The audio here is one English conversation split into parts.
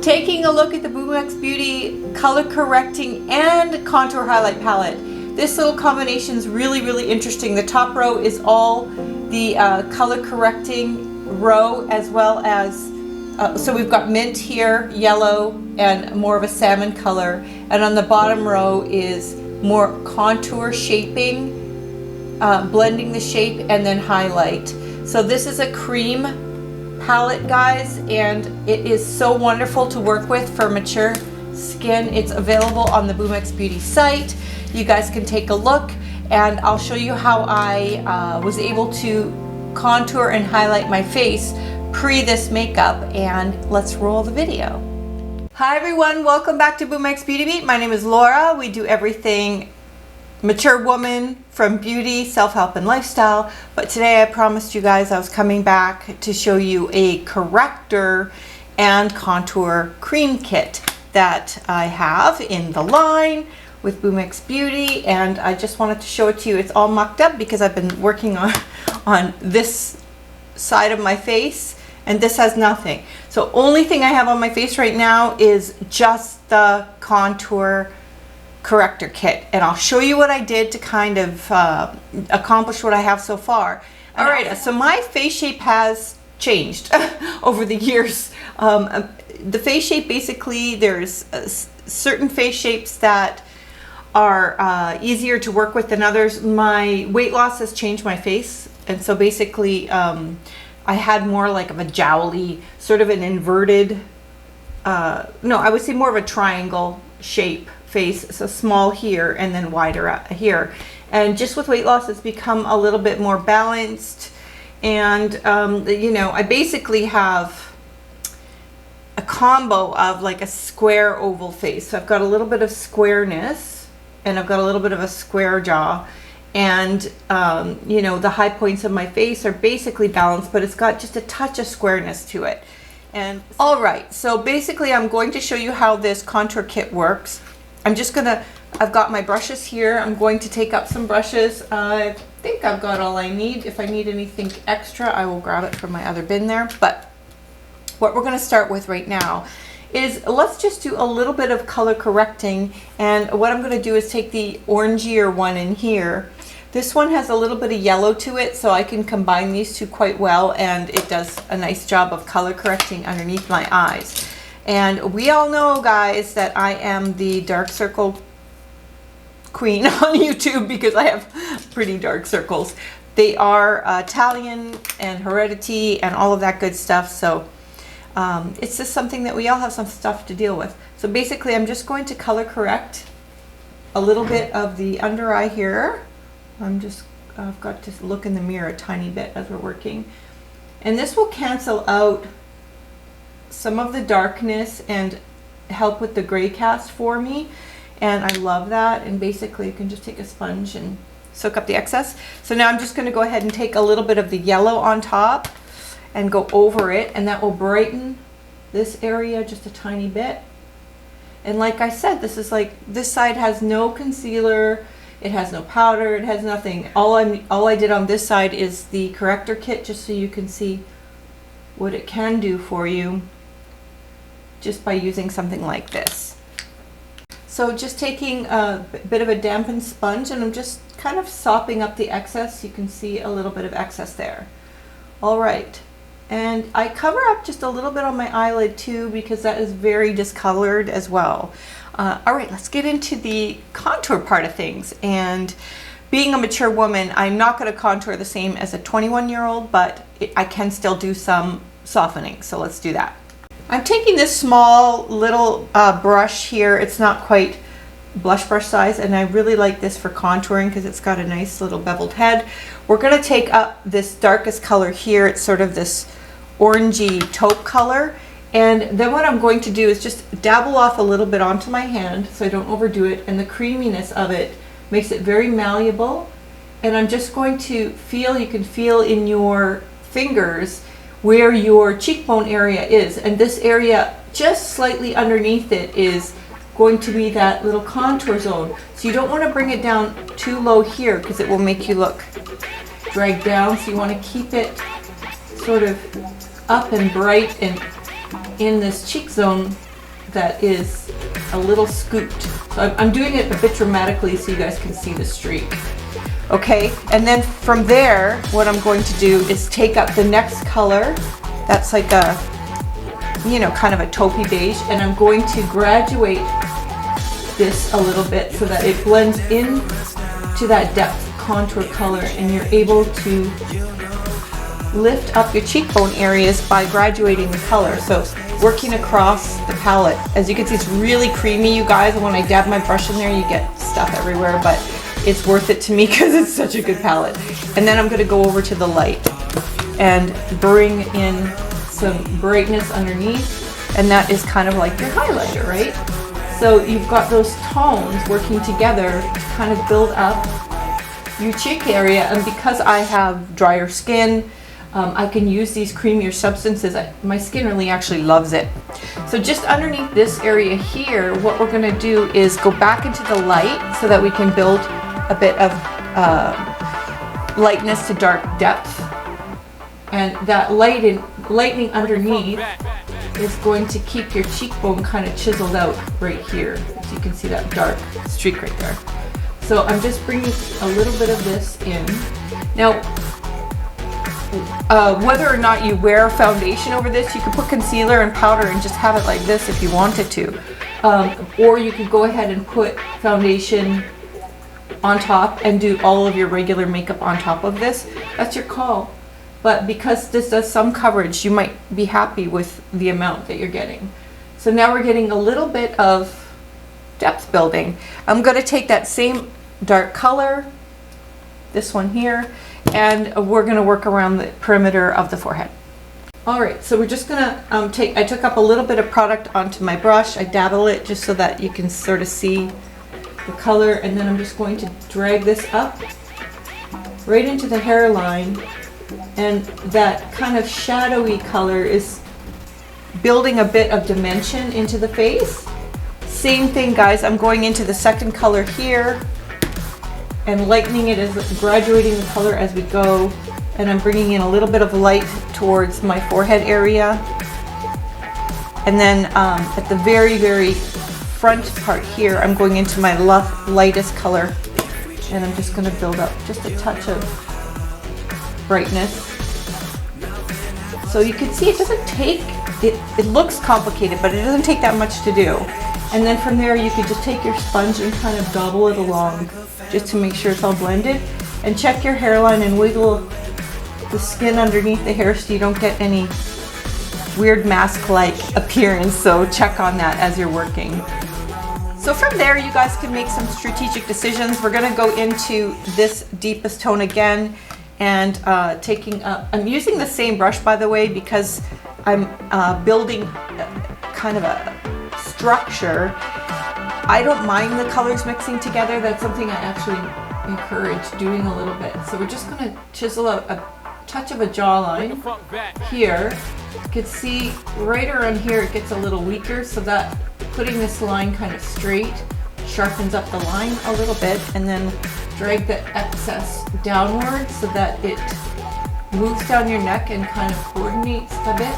Taking a look at the Boomx Beauty Color Correcting and Contour Highlight Palette. This little combination is really interesting. The top row is all the color correcting row, as well as, so we've got mint here, yellow, and more of a salmon color. And on the bottom row is more contour shaping, blending the shape, and then highlight. So this is a cream palette, guys, and it is so wonderful to work with for mature skin. It's available on the Boomx Beauty site. You guys can take a look, and I'll show you how I was able to contour and highlight my face pre this makeup, and let's roll the video. Hi everyone, welcome back to Boomx Beauty Beat. My name is Laura. We do everything mature woman, from beauty, self-help, and lifestyle. But today I promised you guys I was coming back to show you a corrector and contour cream kit that I have in the line with Boomx Beauty, and I just wanted to show it to you. It's all mucked up because I've been working on this side of my face, and this has nothing. So only thing I have on my face right now is just the contour corrector kit, and I'll show you what I did to kind of accomplish what I have so far. All right, so my face shape has changed over the years. The face shape, basically, there's certain face shapes that are easier to work with than others. My weight loss has changed my face, and so basically I had more like of a jowly, sort of an inverted, no, I would say more of a triangle shape face, so small here and then wider here. And just with weight loss, it's become a little bit more balanced. And you know, I basically have a combo of like a square oval face. So I've got a little bit of squareness, and I've got a little bit of a square jaw, and you know, the high points of my face are basically balanced, but it's got just a touch of squareness to it. And all right, so basically I'm going to show you how this contour kit works. I've got my brushes here. I'm going to take up some brushes. I think I've got all I need. If I need anything extra, I will grab it from my other bin there. But what we're going to start with right now is, let's just do a little bit of color correcting. And what I'm going to do is take the orangier one in here. This one has a little bit of yellow to it, so I can combine these two quite well, and it does a nice job of color correcting underneath my eyes. And we all know, guys, that I am the dark circle queen on YouTube because I have pretty dark circles. They are Italian and heredity and all of that good stuff. So it's just something that we all have some stuff to deal with. So basically, I'm just going to color correct a little bit of the under eye here. I've got to look in the mirror a tiny bit as we're working. And this will cancel out some of the darkness and help with the gray cast for me, and I love that. And basically you can just take a sponge and soak up the excess. So now I'm just going to go ahead and take a little bit of the yellow on top and go over it, and that will brighten this area just a tiny bit. And like I said, this is like, this side has no concealer, it has no powder, it has nothing. All I did on this side is the corrector kit, just so you can see what it can do for you just by using something like this. So just taking a bit of a dampened sponge, and I'm just kind of sopping up the excess. You can see a little bit of excess there. All right, and I cover up just a little bit on my eyelid too, because that is very discolored as well. All right, let's get into the contour part of things. And being a mature woman, I'm not going to contour the same as a 21-year-old, but I can still do some softening. So let's do that. I'm taking this small little brush here. It's not quite blush brush size, and I really like this for contouring because it's got a nice little beveled head. We're going to take up this darkest color here. It's sort of this orangey taupe color, and then what I'm going to do is just dabble off a little bit onto my hand so I don't overdo it, and the creaminess of it makes it very malleable. And I'm just going to feel, you can feel in your fingers where your cheekbone area is, and this area just slightly underneath it is going to be that little contour zone. So you don't want to bring it down too low here because it will make you look dragged down. So you want to keep it sort of up and bright and in this cheek zone that is a little scooped. So I'm doing it a bit dramatically so you guys can see the streak. Okay, and then from there, what I'm going to do is take up the next color. That's like a, you know, kind of a taupey beige, and I'm going to graduate this a little bit so that it blends in to that depth contour color, and you're able to lift up your cheekbone areas by graduating the color. So working across the palette. As you can see, it's really creamy, you guys, and when I dab my brush in there, you get stuff everywhere, but it's worth it to me because it's such a good palette. And then I'm going to go over to the light and bring in some brightness underneath, and that is kind of like your highlighter, right? So you've got those tones working together to kind of build up your cheek area, and because I have drier skin, I can use these creamier substances. My skin really actually loves it. So just underneath this area here, what we're going to do is go back into the light so that we can build a bit of lightness to dark depth. And that lightning underneath is going to keep your cheekbone kind of chiseled out right here. So you can see that dark streak right there. So I'm just bringing a little bit of this in. Now, whether or not you wear foundation over this, you could put concealer and powder and just have it like this if you wanted to. Or you could go ahead and put foundation on top and do all of your regular makeup on top of this. That's your call. But because this does some coverage, you might be happy with the amount that you're getting. So now we're getting a little bit of depth building. I'm going to take that same dark color, this one here, and we're going to work around the perimeter of the forehead. All right, so we're just going to I took up a little bit of product onto my brush. I dabble it just so that you can sort of see the color, and then I'm just going to drag this up right into the hairline, and that kind of shadowy color is building a bit of dimension into the face. Same thing, guys, I'm going into the second color here and lightening it, as graduating the color as we go, and I'm bringing in a little bit of light towards my forehead area, and then at the very front part here, I'm going into my lightest color, and I'm just going to build up just a touch of brightness. So you can see it doesn't take, it looks complicated, but it doesn't take that much to do. And then from there, you could just take your sponge and kind of dobble it along just to make sure it's all blended. And check your hairline and wiggle the skin underneath the hair so you don't get any weird mask-like appearance. So check on that as you're working. So from there, you guys can make some strategic decisions. We're going to go into this deepest tone again, and taking up, I'm using the same brush, by the way, because I'm building kind of a structure. I don't mind the colors mixing together. That's something I actually encourage doing a little bit. So we're just going to chisel out a touch of a jawline here. You can see right around here it gets a little weaker, so that putting this line kind of straight sharpens up the line a little bit, and then drag the excess downward so that it moves down your neck and kind of coordinates a bit.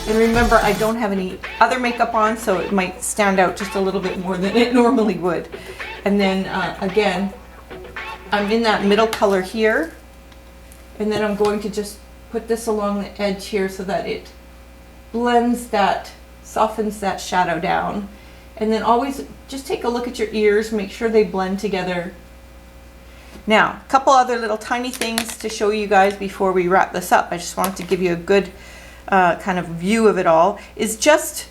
And remember, I don't have any other makeup on, so it might stand out just a little bit more than it normally would. And then again, I'm in that middle color here, and then I'm going to just put this along the edge here so that it blends that, softens that shadow down. And then always just take a look at your ears, make sure they blend together. Now, a couple other little tiny things to show you guys before we wrap this up. I just wanted to give you a good kind of view of it all. Is just,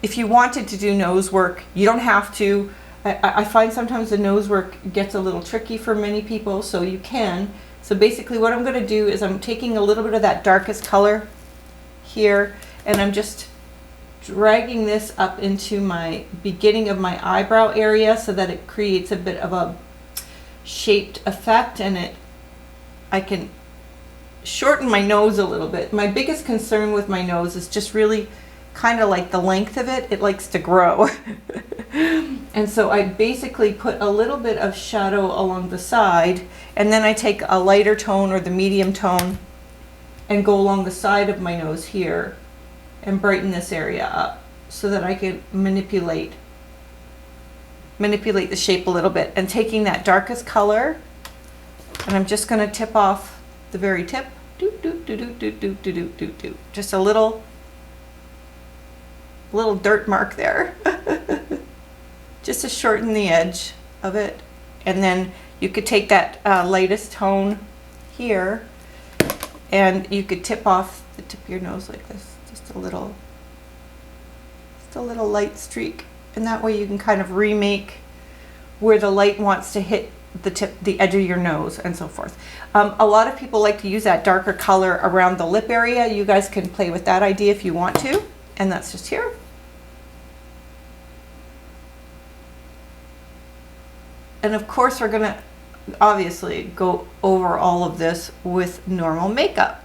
if you wanted to do nose work, you don't have to. I find sometimes the nose work gets a little tricky for many people, so you can. So basically what I'm going to do is I'm taking a little bit of that darkest color here, and I'm just dragging this up into my beginning of my eyebrow area so that it creates a bit of a shaped effect, and I can shorten my nose a little bit. My biggest concern with my nose is just really kind of like the length of it. It likes to grow. And so I basically put a little bit of shadow along the side, and then I take a lighter tone or the medium tone and go along the side of my nose here and brighten this area up. so that I can manipulate the shape a little bit. And taking that darkest color, and I'm just going to tip off the very tip. Just a little dirt mark there. Just to shorten the edge of it. And then you could take that lightest tone here, and you could tip off the tip of your nose like this. Just a little light streak. And that way you can kind of remake where the light wants to hit the edge of your nose and so forth. A lot of people like to use that darker color around the lip area. You guys can play with that idea if you want to. And that's just here. And of course we're gonna obviously go over all of this with normal makeup.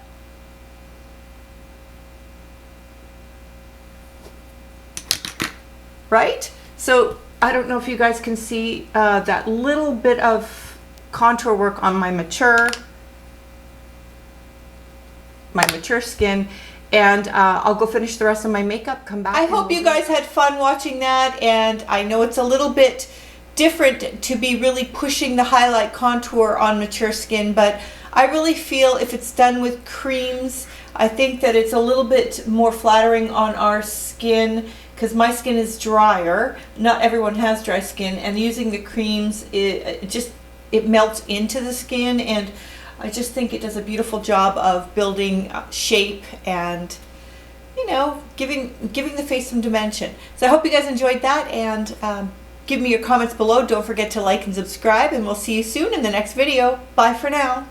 Right? So I don't know if you guys can see that little bit of contour work on my mature skin, and I'll go finish the rest of my makeup, come back. I hope you guys had fun watching that, and I know it's a little bit different to be really pushing the highlight contour on mature skin, but I really feel if it's done with creams, I think that it's a little bit more flattering on our skin, because my skin is drier. Not everyone has dry skin, and using the creams, it melts into the skin, and I just think it does a beautiful job of building shape and, you know, giving the face some dimension. So I hope you guys enjoyed that, and give me your comments below. Don't forget to like and subscribe, and we'll see you soon in the next video. Bye for now.